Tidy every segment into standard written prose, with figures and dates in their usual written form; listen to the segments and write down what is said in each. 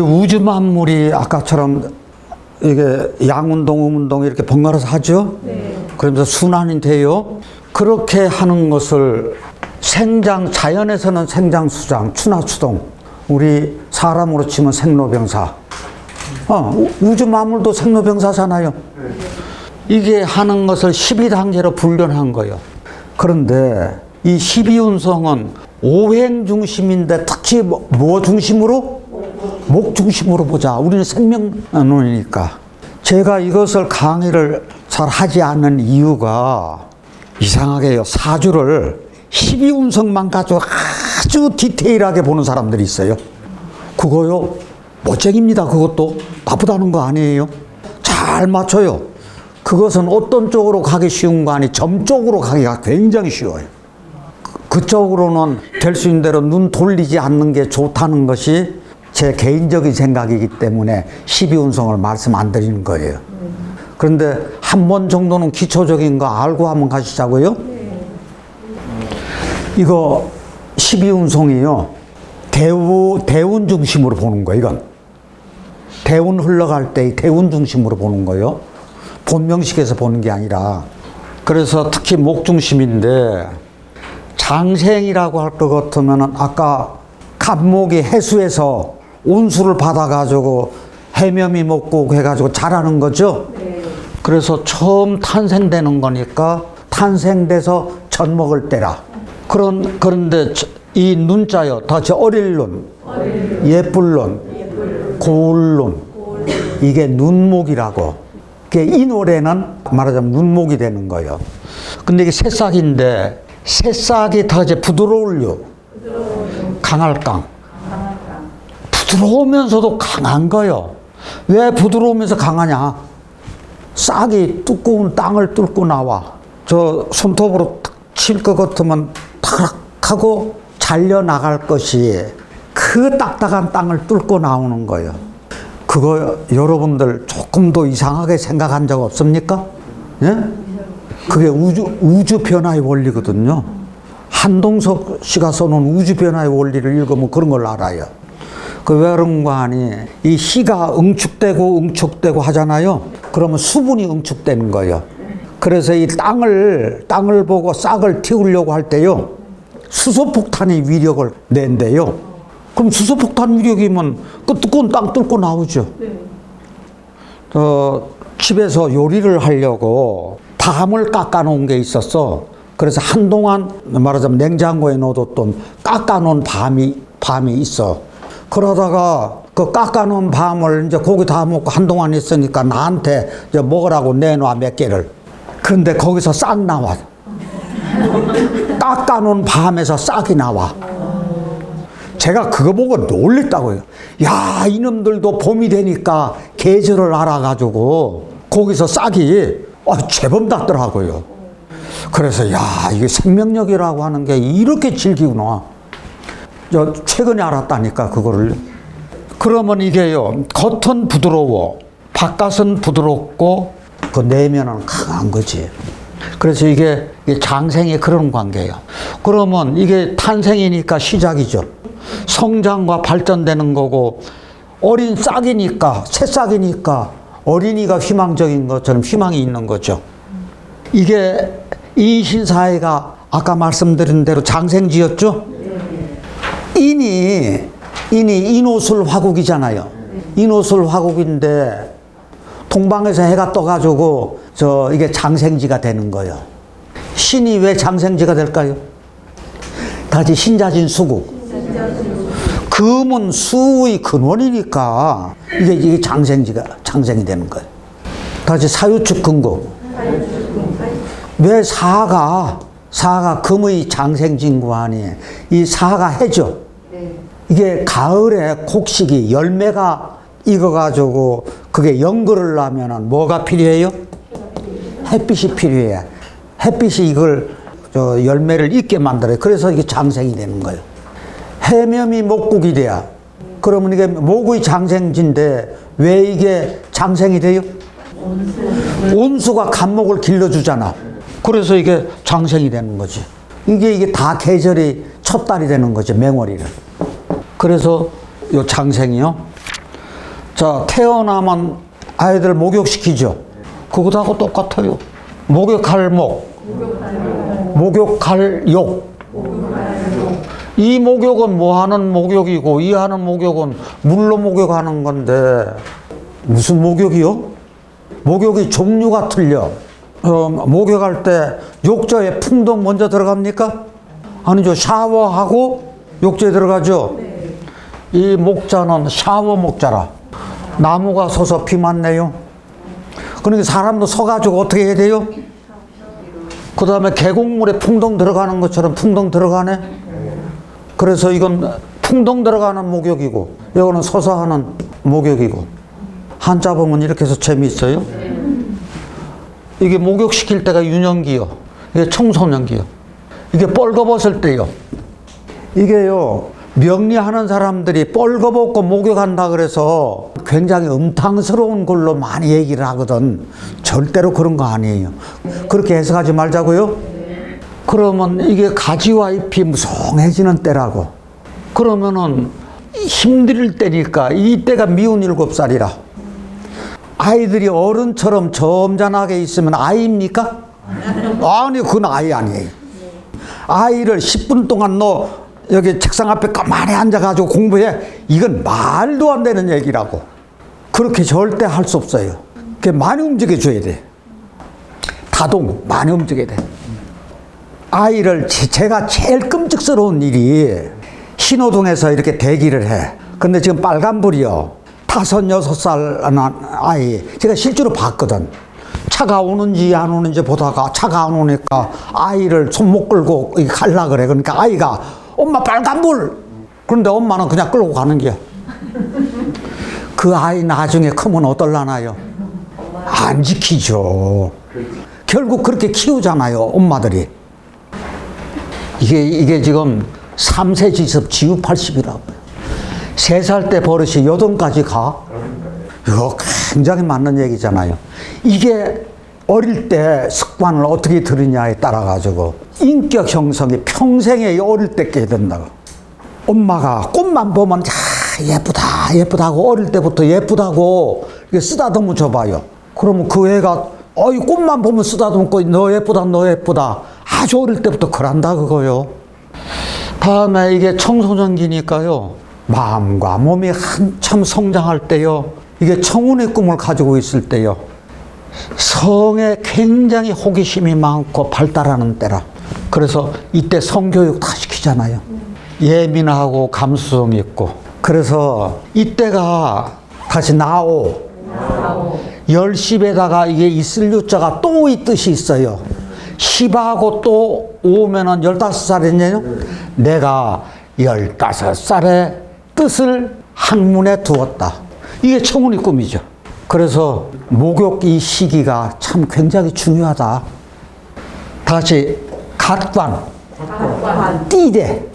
우주 만물이 아까처럼 이게 양운동, 음운동 이렇게 번갈아서 하죠? 네. 그러면서 순환이 돼요. 그렇게 하는 것을 자연에서는 생장수장, 추나추동, 우리 사람으로 치면 생로병사. 우주 만물도 생로병사잖아요. 이게 하는 것을 12단계로 분류한 거예요. 그런데 이 12운성은 오행 중심인데 특히 뭐 중심으로? 목 중심으로 보자. 우리는 생명론이니까. 제가 이것을 강의를 잘 하지 않는 이유가 이상하게요. 사주를 12운성만 가지고 아주 디테일하게 보는 사람들이 있어요. 그거요, 멋쟁입니다. 그것도 나쁘다는 거 아니에요. 잘 맞춰요. 그것은 어떤 쪽으로 가기 쉬운 거 아니, 점 쪽으로 가기가 굉장히 쉬워요. 그쪽으로는 될 수 있는 대로 눈 돌리지 않는 게 좋다는 것이 제 개인적인 생각이기 때문에 12운성을 말씀 안 드리는 거예요. 그런데 한 번 정도는 기초적인 거 알고 한번 가시자고요. 이거 12운성이요. 대운 중심으로 보는 거예요. 이건 대운 흘러갈 때 대운 중심으로 보는 거예요. 본명식에서 보는 게 아니라. 그래서 특히 목 중심인데 장생이라고 할 것 같으면 아까 갑목이 해수에서 온수를 받아가지고 해면이 먹고 해가지고 자라는 거죠. 네. 그래서 처음 탄생되는 거니까 탄생돼서 젖 먹을 때라. 그런데 이 눈자요, 다시 어릴 눈, 예쁠 눈, 고울 눈, 이게 눈목이라고. 이 노래는 말하자면 눈목이 되는 거예요. 근데 이게 새싹인데 새싹이 더 이제 부드러울요. 강할강. 부드러우면서도 강한 거요. 왜 부드러우면서 강하냐? 싹이 두꺼운 땅을 뚫고 나와. 저 손톱으로 칠 것 같으면 탁 하고 잘려 나갈 것이 그 딱딱한 땅을 뚫고 나오는 거예요. 그거 여러분들 조금 더 이상하게 생각한 적 없습니까? 예? 그게 우주 변화의 원리거든요. 한동석 씨가 써놓은 우주 변화의 원리를 읽으면 그런 걸 알아요. 그 왜 그런 거 아니? 이 희가 응축되고 하잖아요. 그러면 수분이 응축되는 거예요. 그래서 이 땅을 보고 싹을 틔우려고 할 때요, 수소폭탄의 위력을 낸대요. 그럼 수소폭탄 위력이면 그 두꺼운 땅 뚫고 나오죠. 집에서 요리를 하려고 밤을 깎아 놓은 게 있었어. 그래서 한동안 말하자면 냉장고에 넣어뒀던 깎아 놓은 밤이 있어. 그러다가 그 깎아 놓은 밤을 이제 고기 다 먹고 한동안 있으니까 나한테 이제 먹으라고 내놔 몇 개를. 그런데 거기서 싹 나와. 깎아 놓은 밤에서 싹이 나와. 제가 그거 보고 놀랬다고요. 야, 이놈들도 봄이 되니까 계절을 알아가지고 거기서 싹이 제법 났더라고요. 그래서 야, 이게 생명력이라고 하는 게 이렇게 질기구나. 저 최근에 알았다니까 그거를. 그러면 이게요, 겉은 부드러워, 바깥은 부드럽고 그 내면은 강한 거지. 그래서 이게 장생의 그런 관계예요. 그러면 이게 탄생이니까 시작이죠. 성장과 발전되는 거고, 어린 싹이니까, 새싹이니까 어린이가 희망적인 것처럼 희망이 있는 거죠. 이게 이신사회가 아까 말씀드린 대로 장생지였죠. 인이 인호술 화국이잖아요. 인호술 화국인데 동방에서 해가 떠가지고 이게 장생지가 되는 거예요. 신이 왜 장생지가 될까요? 다시 신자진 수국. 금은 수의 근원이니까 이게 장생이 되는 거예요. 다시 사유축 근국. 왜 사가 금의 장생진구 아니? 이 사가 해죠. 이게 가을에 곡식이 열매가 익어가지고 그게 연글을 하면은 뭐가 필요해요? 햇빛이 필요해. 햇빛이 이걸 열매를 익게 만들어요. 그래서 이게 장생이 되는 거예요. 해면이 목국이 돼야. 그러면 이게 목의 장생지인데 왜 이게 장생이 돼요? 온수가 간목을 길러주잖아. 그래서 이게 장생이 되는 거지. 이게 다 계절이 첫 달이 되는 거죠, 맹월이는. 그래서 요 장생이요. 자, 태어나면 아이들 목욕시키죠. 그거하고 똑같아요. 목욕할 목, 목욕할 욕. 이 목욕은 뭐 하는 목욕이고, 이 하는 목욕은 물로 목욕하는 건데, 무슨 목욕이요? 목욕이 종류가 틀려. 목욕할 때 욕조에 풍덩 먼저 들어갑니까? 아니죠. 샤워하고 욕조에 들어가죠. 이 목자는 샤워 목자라. 나무가 서서 비 맞네요. 그러니까 사람도 서가지고 어떻게 해야 돼요? 그 다음에 계곡물에 풍덩 들어가는 것처럼 풍덩 들어가네. 그래서 이건 풍덩 들어가는 목욕이고, 이거는 서서 하는 목욕이고. 한자 보면 이렇게 해서 재미있어요. 이게 목욕시킬 때가 유년기요. 이게 청소년기요. 이게 뻘거벗을 때요. 이게요, 명리하는 사람들이 뻘거벗고 목욕한다 그래서 굉장히 음탕스러운 걸로 많이 얘기를 하거든. 절대로 그런 거 아니에요. 그렇게 해석하지 말자고요. 그러면 이게 가지와 잎이 무성해지는 때라고. 그러면은 힘들 때니까 이 때가 미운 7살이라. 아이들이 어른처럼 점잖하게 있으면 아이입니까? 아니, 그건 아이 아니에요. 아이를 10분 동안 너 여기 책상 앞에 가만히 앉아가지고 공부해. 이건 말도 안 되는 얘기라고. 그렇게 절대 할 수 없어요. 많이 움직여줘야 돼. 다동 많이 움직여야 돼. 아이를 제가 제일 끔찍스러운 일이 신호등에서 이렇게 대기를 해. 근데 지금 빨간불이요. 5, 6살 아이 제가 실제로 봤거든. 차가 오는지 안 오는지 보다가 차가 안 오니까 아이를 손목 끌고 갈라 그래. 그러니까 아이가 엄마 빨간불. 그런데 엄마는 그냥 끌고 가는 게야. 그 아이 나중에 크면 어떨라나요? 안 지키죠. 결국 그렇게 키우잖아요, 엄마들이. 이게 지금 3세 지습 지우 80이라고요. 3살 때 버릇이 8까지 가. 이거 굉장히 맞는 얘기잖아요. 이게 어릴 때 습관을 어떻게 들으냐에 따라 가지고 인격 형성이 평생에 어릴 때 깨야 된다고. 엄마가 꽃만 보면 예쁘다 예쁘다고 어릴 때부터 예쁘다고 이렇게 쓰다듬어 줘봐요. 그러면 그 애가 이 꽃만 보면 쓰다듬고 너 예쁘다 너 예쁘다 아주 어릴 때부터 그런다 그거요. 다음에 이게 청소년기니까요. 마음과 몸이 한참 성장할 때요. 이게 청운의 꿈을 가지고 있을 때요. 성에 굉장히 호기심이 많고 발달하는 때라. 그래서 이때 성교육 다 시키잖아요. 예민하고 감수성 있고. 그래서 이때가 다시 나오. 10십에다가 이게 있을 유자가 또 이 뜻이 있어요. 10하고 또 오면은 15살이네요. 내가 15살의 뜻을 학문에 두었다. 이게 청운의 꿈이죠. 그래서 목욕 이 시기가 참 굉장히 중요하다. 다시 갓관, 띠대.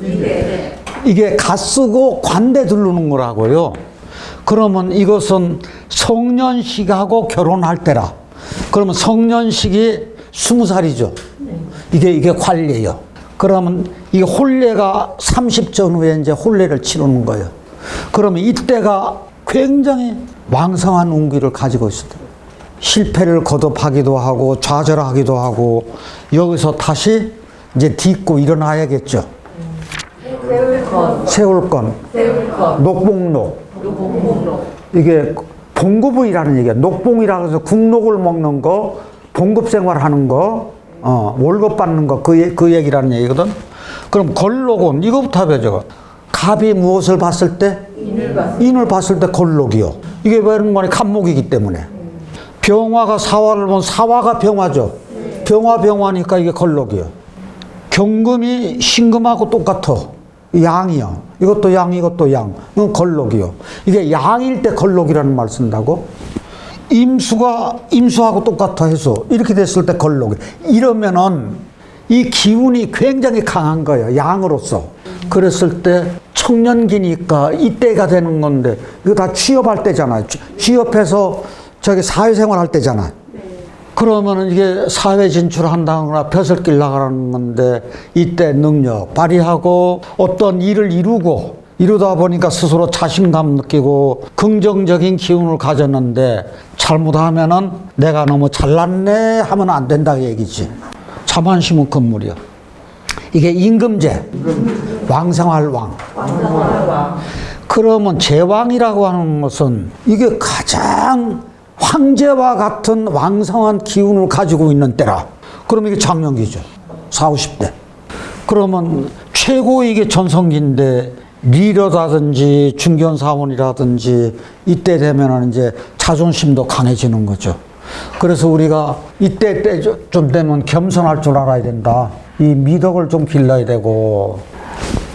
이게 갓 쓰고 관대 두르는 거라고요. 그러면 이것은 성년식하고 결혼할 때라. 그러면 성년식이 20살이죠. 이게 관례예요. 그러면 이 혼례가 30 전후에 이제 혼례를 치르는 거예요. 그러면 이때가 굉장히 왕성한 운기를 가지고 있습니다. 실패를 거듭하기도 하고 좌절하기도 하고 여기서 다시 이제 딛고 일어나야겠죠. 세울건, 녹봉록. 이게 봉급이라는 얘기야. 녹봉이라고 해서 국록을 먹는 거, 봉급 생활하는 거, 월급 받는 거, 그 얘기라는 얘기거든. 그럼 걸록은 이거부터 해보죠. 갑이 무엇을 봤을 때? 인을 봤을 때 걸록이요. 이게 왜 그런 거니? 갑목이기 때문에. 병화가 사화를 보면 사화가 병화죠. 병화니까 이게 걸록이요. 경금이 신금하고 똑같아. 양이요. 이것도 양, 이것도 양. 이건 걸록이요. 이게 양일 때 걸록이라는 말 쓴다고? 임수가 임수하고 똑같아 해서 이렇게 됐을 때 걸록. 이러면은 이 기운이 굉장히 강한 거예요. 양으로서. 그랬을 때 청년기니까 이때가 되는 건데 이거 다 취업할 때잖아요. 취업해서 저기 사회생활 할 때잖아. 그러면은 이게 사회 진출한다거나 벼슬길 나가는 건데 이때 능력 발휘하고 어떤 일을 이루다 보니까 스스로 자신감 느끼고 긍정적인 기운을 가졌는데 잘못하면은 내가 너무 잘났네 하면 안 된다고 얘기지. 자만심은 금물이야. 이게 임금제, 왕생할 왕. 그러면 제왕이라고 하는 것은 이게 가장 황제와 같은 왕성한 기운을 가지고 있는 때라. 그럼 이게 장년기죠. 40, 50대. 그러면 최고 이게 전성기인데 리더라든지 중견사원이라든지 이때 되면은 이제 자존심도 강해지는 거죠. 그래서 우리가 이때 좀 되면 겸손할 줄 알아야 된다. 이 미덕을 좀 길러야 되고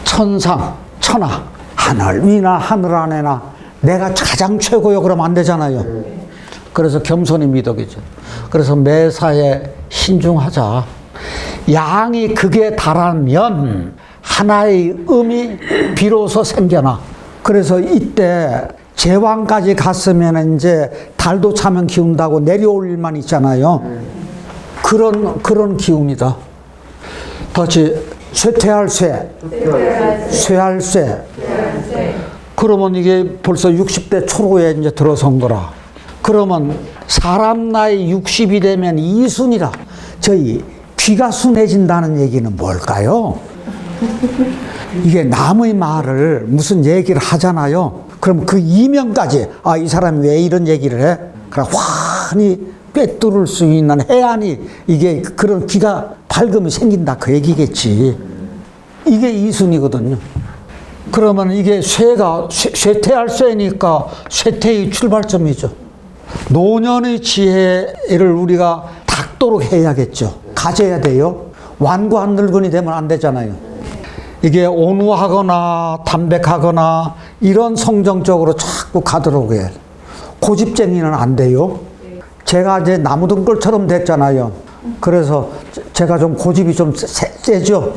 천상, 천하, 하늘 위나 하늘 안에나 내가 가장 최고요 그러면 안 되잖아요. 그래서 겸손이 미덕이죠. 그래서 매사에 신중하자. 양이 극에 달하면 하나의 음이 비로소 생겨나. 그래서 이때 제왕까지 갔으면 이제 달도 차면 기운다고 내려올 일만 있잖아요. 그런 기운이다. 다시 쇠퇴할 쇠, 쇠할 쇠. 그러면 이게 벌써 60대 초로에 이제 들어선 거라. 그러면 사람 나이 60이 되면 이순이라. 저희 귀가 순해진다는 얘기는 뭘까요? 이게 남의 말을 무슨 얘기를 하잖아요. 그럼 그 이면까지 이 사람이 왜 이런 얘기를 해? 그럼 환히 꿰뚫을 수 있는 해안이 이게 그런 귀가 밝음이 생긴다 그 얘기겠지. 이게 이순이거든요. 그러면 이게 쇠가 쇠퇴할 쇠니까 쇠퇴의 출발점이죠. 노년의 지혜를 우리가 닦도록 해야겠죠. 가져야 돼요. 완고한 늙은이 되면 안 되잖아요. 이게 온후하거나 담백하거나 이런 성정적으로 자꾸 가도록 해. 고집쟁이는 안 돼요. 제가 이제 나무등불처럼 됐잖아요. 그래서 제가 좀 고집이 좀 세죠.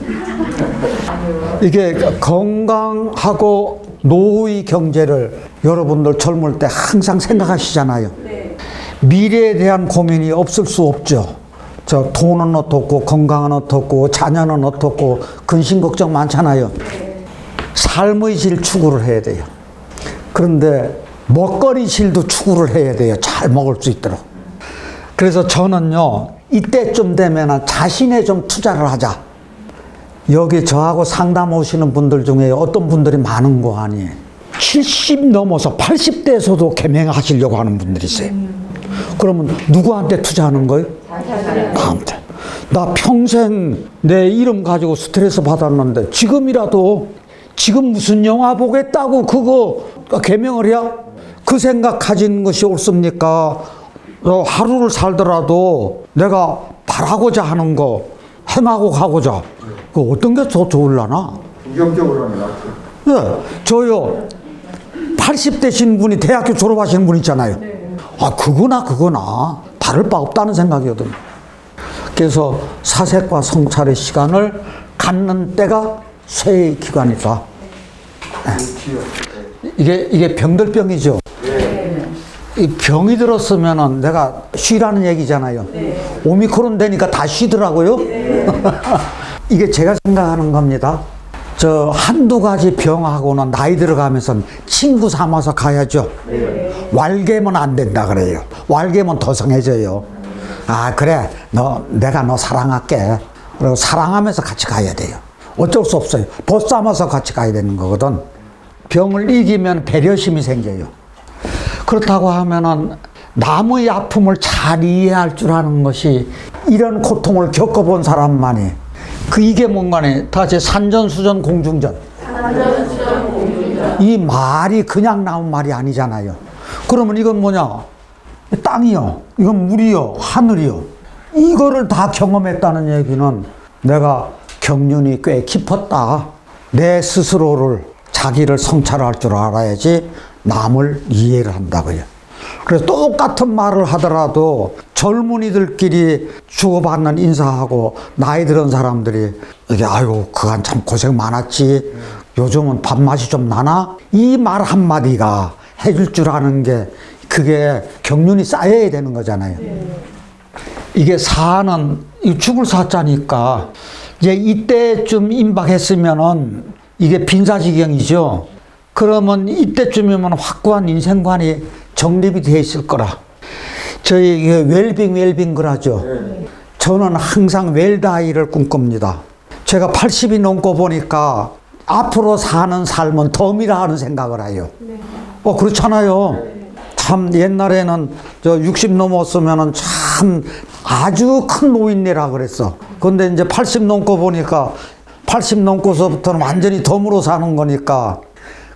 이게 건강하고 노후의 경제를 여러분들 젊을 때 항상 생각하시잖아요. 미래에 대한 고민이 없을 수 없죠. 저 돈은 어떻고 건강은 어떻고 자녀는 어떻고 근심 걱정 많잖아요. 삶의 질 추구를 해야 돼요. 그런데 먹거리 질도 추구를 해야 돼요. 잘 먹을 수 있도록. 그래서 저는요 이때쯤 되면 자신에 좀 투자를 하자. 여기 저하고 상담 오시는 분들 중에 어떤 분들이 많은 거 아니에요. 70 넘어서 80대에서도 개명하시려고 하는 분들이 있어요. 그러면 누구한테 투자하는 거예요? 나한테. 나 평생 내 이름 가지고 스트레스 받았는데 지금 무슨 영화 보겠다고 그거 개명을 해야? 그 생각 가진 것이 옳습니까? 하루를 살더라도 내가 바라고자 하는 거 행하고 가고자 그 어떤 게 더 좋을라나? 긍정적으로 하면 낫죠. 네, 저요 80대신 분이 대학교 졸업하시는 분 있잖아요. 그거나 다를 바 없다는 생각이거든요. 그래서 사색과 성찰의 시간을 갖는 때가 쇠의 기간이다. 네. 이게 병들병이죠. 이 병이 들었으면은 내가 쉬라는 얘기잖아요. 오미크론 되니까 다 쉬더라고요. 이게 제가 생각하는 겁니다. 저 한두 가지 병하고는 나이 들어가면서 친구 삼아서 가야죠. 왈개면 안 된다 그래요. 왈개면 더 성해져요. 그래 내가 너 사랑할게. 그리고 사랑하면서 같이 가야 돼요. 어쩔 수 없어요. 벗삼아서 같이 가야 되는 거거든. 병을 이기면 배려심이 생겨요. 그렇다고 하면은 남의 아픔을 잘 이해할 줄 아는 것이 이런 고통을 겪어본 사람만이 이게 뭔가네. 다시 산전수전 공중전. 이 말이 그냥 나온 말이 아니잖아요. 그러면 이건 뭐냐? 땅이요. 이건 물이요. 하늘이요. 이거를 다 경험했다는 얘기는 내가 경륜이 꽤 깊었다. 내 스스로를 자기를 성찰할 줄 알아야지 남을 이해를 한다고요. 그래서 똑같은 말을 하더라도 젊은이들끼리 주고받는 인사하고 나이 들은 사람들이 이게 그간 참 고생 많았지. 요즘은 밥맛이 좀 나나? 이 말 한마디가 해줄 줄 아는 게 그게 경륜이 쌓여야 되는 거잖아요. 이게 사는 이 죽을 사자니까 이제 이때쯤 임박했으면은 이게 빈사지경이죠. 그러면 이때쯤이면 확고한 인생관이 정립이 되어 있을 거라. 저희 웰빙 그러죠. 저는 항상 웰다이를 꿈꿉니다. 제가 80이 넘고 보니까 앞으로 사는 삶은 덤이라 하는 생각을 해요. 그렇잖아요. 참 옛날에는 저 60 넘었으면은 참 아주 큰 노인네라 그랬어. 근데 이제 80 넘고 보니까 80 넘고서부터는 완전히 덤으로 사는 거니까.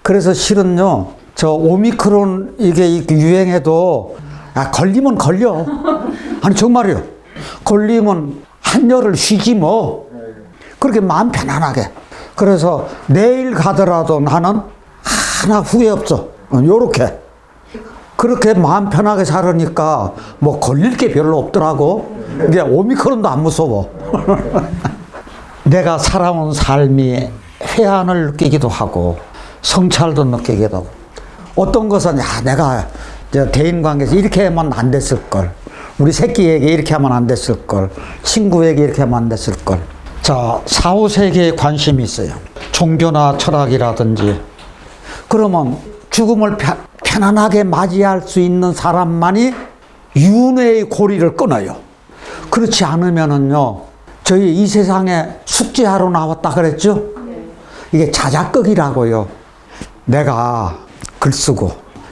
그래서 실은요, 저 오미크론 이게 유행해도 걸리면 걸려. 아니 정말이요. 걸리면 한열을 쉬지 뭐. 그렇게 마음 편안하게. 그래서 내일 가더라도 나는 하나 후회 없어. 요렇게. 그렇게 마음 편하게 살으니까 뭐 걸릴 게 별로 없더라고. 이게 오미크론도 안 무서워. 내가 살아온 삶이 회한을 느끼기도 하고 성찰도 느끼기도 하고, 어떤 것은 내가 대인관계에서 이렇게 하면 안 됐을 걸, 우리 새끼에게 이렇게 하면 안 됐을 걸, 친구에게 이렇게 하면 안 됐을 걸. 자, 사후세계에 관심이 있어요. 종교나 철학이라든지. 그러면 죽음을 편안하게 맞이할 수 있는 사람만이 윤회의 고리를 끊어요. 그렇지 않으면은요, 저희 이 세상에 숙제하러 나왔다 그랬죠? 이게 자작극이라고요. 내가 글 쓰고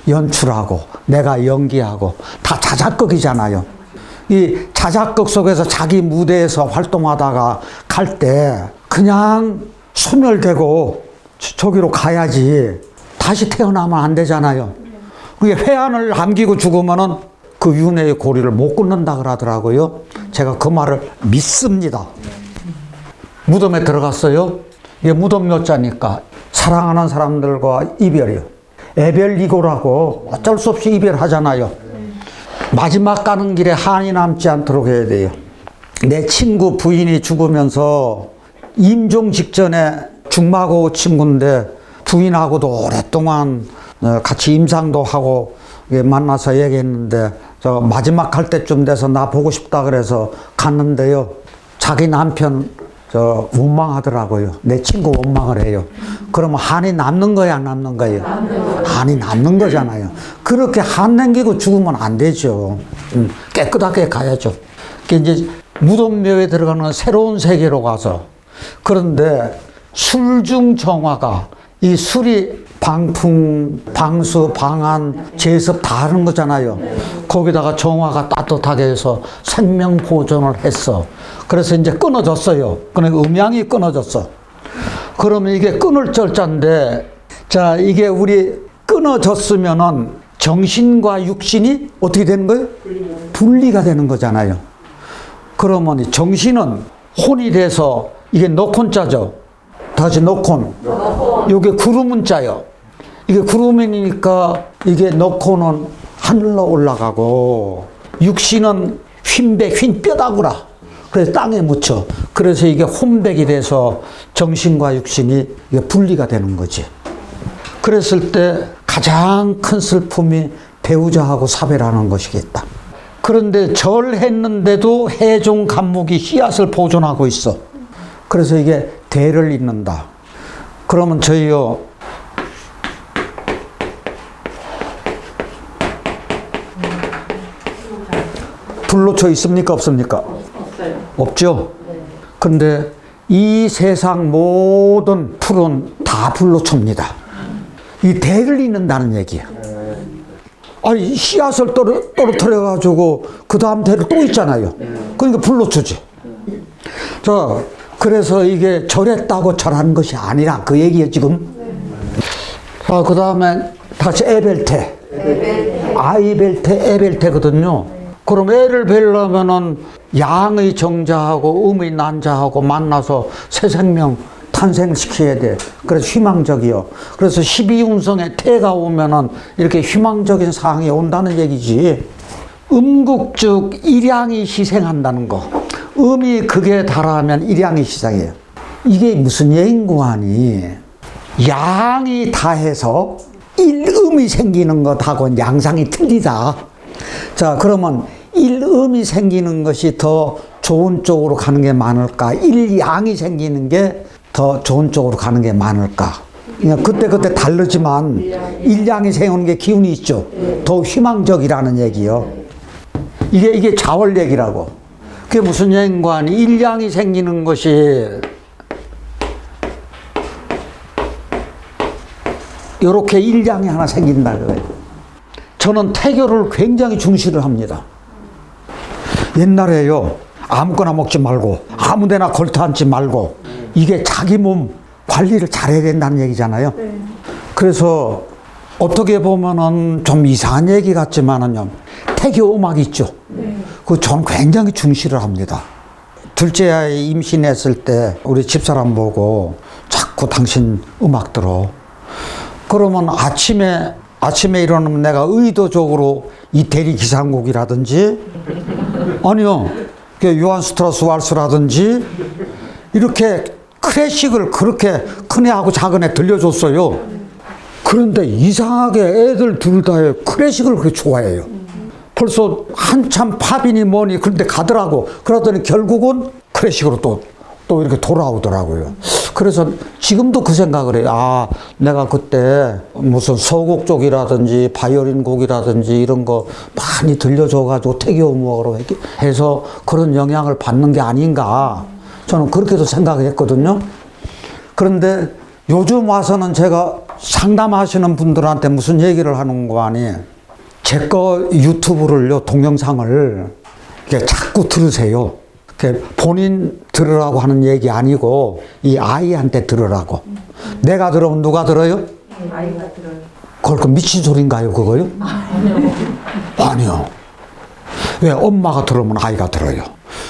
연출하고 내가 연기하고 다 자작극이잖아요. 이 자작극 속에서 자기 무대에서 활동하다가 갈 때 그냥 소멸되고 저기로 가야지 다시 태어나면 안 되잖아요. 그게 회한을 남기고 죽으면은 그 윤회의 고리를 못 끊는다 그러더라고요. 제가 그 말을 믿습니다. 무덤에 들어갔어요. 이게 무덤 묘자니까 사랑하는 사람들과 이별이요. 애별이고라고 어쩔 수 없이 이별하잖아요. 마지막 가는 길에 한이 남지 않도록 해야 돼요. 내 친구 부인이 죽으면서 임종 직전에 중마고 친구인데 부인하고도 오랫동안 같이 임상도 하고 만나서 얘기했는데 저 마지막 갈 때쯤 돼서 나 보고 싶다 그래서 갔는데요. 자기 남편 원망하더라고요. 내 친구 원망을 해요. 그러면 한이 남는 거야, 안 남는 거예요? 한이 남는 거잖아요. 그렇게 한 남기고 죽으면 안 되죠. 깨끗하게 가야죠. 이제 무덤묘에 들어가는 새로운 세계로 가서, 그런데 술중 정화가, 이 술이 방풍, 방수, 방한, 제습 다 하는 거잖아요. 거기다가 정화가 따뜻하게 해서 생명 보존을 했어. 그래서 이제 끊어졌어요. 그러니까 음양이 끊어졌어. 그러면 이게 끊을 절자인데, 자, 이게 우리 끊어졌으면은 정신과 육신이 어떻게 되는 거예요? 분리가 되는 거잖아요. 그러면 정신은 혼이 돼서 이게 너콘자죠. 다시 너콘. 이게 구름문자요. 이게 구름이니까 이게 너콘은 하늘로 올라가고, 육신은 흰 뼈다구라. 그래서 땅에 묻혀. 그래서 이게 혼백이 돼서 정신과 육신이 이게 분리가 되는 거지. 그랬을 때 가장 큰 슬픔이 배우자하고 사별하는 것이겠다. 그런데 절했는데도 해종 감목이 씨앗을 보존하고 있어. 그래서 이게 대를 잇는다. 그러면 저희요, 불로초 있습니까? 없습니까? 없어요. 없죠? 근데 이 세상 모든 풀은 다 불로초입니다. 이 대를 잇는다는 얘기야. 아니, 씨앗을 떨어뜨려가지고 그 다음 대를 또 있잖아요. 그러니까 불로초지. 자, 그래서 이게 절했다고 절하는 것이 아니라 그 얘기예요, 지금. 자, 그 다음에 다시 에벨테. 아이벨테, 에벨테거든요. 그럼 애를 뵈려면은 양의 정자하고 음의 난자하고 만나서 새 생명 탄생시켜야 돼. 그래서 희망적이요. 그래서 12운성에 태가 오면은 이렇게 희망적인 상황이 온다는 얘기지. 음국즉 일양이 희생한다는 거. 음이 극에 달하면 일양이 희생해요. 이게 무슨 얘긴고하니, 양이 다해서 일음이 생기는 것하고는 양상이 틀리다. 자, 그러면 일음이 생기는 것이 더 좋은 쪽으로 가는 게 많을까? 일양이 생기는 게 더 좋은 쪽으로 가는 게 많을까? 그냥 그때그때 다르지만 일양이 생기는 게 기운이 있죠. 더 희망적이라는 얘기요. 이게 자월 얘기라고. 그게 무슨 얘기인가? 일양이 생기는 것이 이렇게 일양이 하나 생긴다 그거예요. 저는 태교를 굉장히 중시를 합니다. 옛날에요, 아무거나 먹지 말고 아무데나 걸터 앉지 말고 이게 자기 몸 관리를 잘해야 된다는 얘기잖아요. 그래서 어떻게 보면은 좀 이상한 얘기 같지만은요, 태교 음악 있죠. 그거 전 굉장히 중시를 합니다. 둘째 아이 임신했을 때 우리 집사람 보고 자꾸 당신 음악 들어. 그러면 아침에 일어나면 내가 의도적으로 이태리 기상곡이라든지 아니요, 요한 스트라스 왈스라든지 이렇게 클래식을 그렇게 큰애하고 작은애 들려줬어요. 그런데 이상하게 애들 둘 다 클래식을 그렇게 좋아해요. 벌써 한참 팝이니 뭐니 그런데 가더라고. 그러더니 결국은 클래식으로 또 이렇게 돌아오더라고요. 그래서 지금도 그 생각을 해요. 아, 내가 그때 무슨 서곡 쪽이라든지 바이올린 곡이라든지 이런 거 많이 들려줘가지고 태교 음악으로 해서 그런 영향을 받는 게 아닌가. 저는 그렇게도 생각했거든요. 그런데 요즘 와서는 제가 상담하시는 분들한테 무슨 얘기를 하는 거 아니, 제 거 유튜브를요, 동영상을 이렇게 자꾸 들으세요. 본인 들으라고 하는 얘기 아니고 이 아이한테 들으라고. 내가 들으면 누가 들어요? 아이가 들어요. 그걸 그 미친 소린가요, 그거요? 아니요. 왜 엄마가 들으면 아이가 들어요?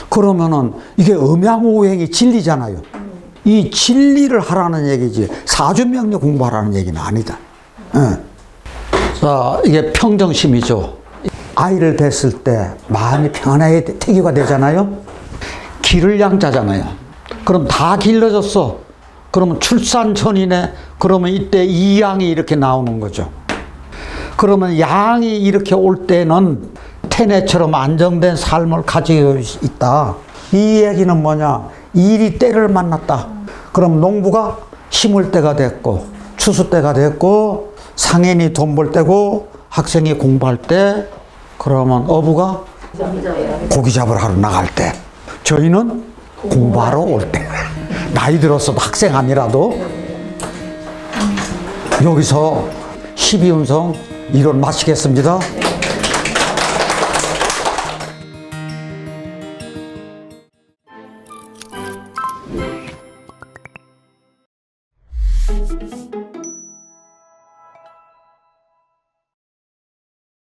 그러면은 이게 음양오행이 진리잖아요. 이 진리를 하라는 얘기지 사주명리 공부하라는 얘기는 아니다. 자, 이게 평정심이죠. 아이를 뵀을 때 마음이 평안하게 태교가 되잖아요. 기를 양자잖아요. 그럼 다 길러졌어. 그러면 출산 전이네. 그러면 이때 이 양이 이렇게 나오는 거죠. 그러면 양이 이렇게 올 때는 태네처럼 안정된 삶을 가지고 있다. 이 얘기는 뭐냐? 일이 때를 만났다. 그럼 농부가 심을 때가 됐고, 추수 때가 됐고, 상인이 돈 벌 때고, 학생이 공부할 때, 그러면 어부가 고기 잡으러 하러 나갈 때, 저희는 공부하러 올 때. 나이 들어서도 학생 아니라도 여기서 12운성 이론 마치겠습니다.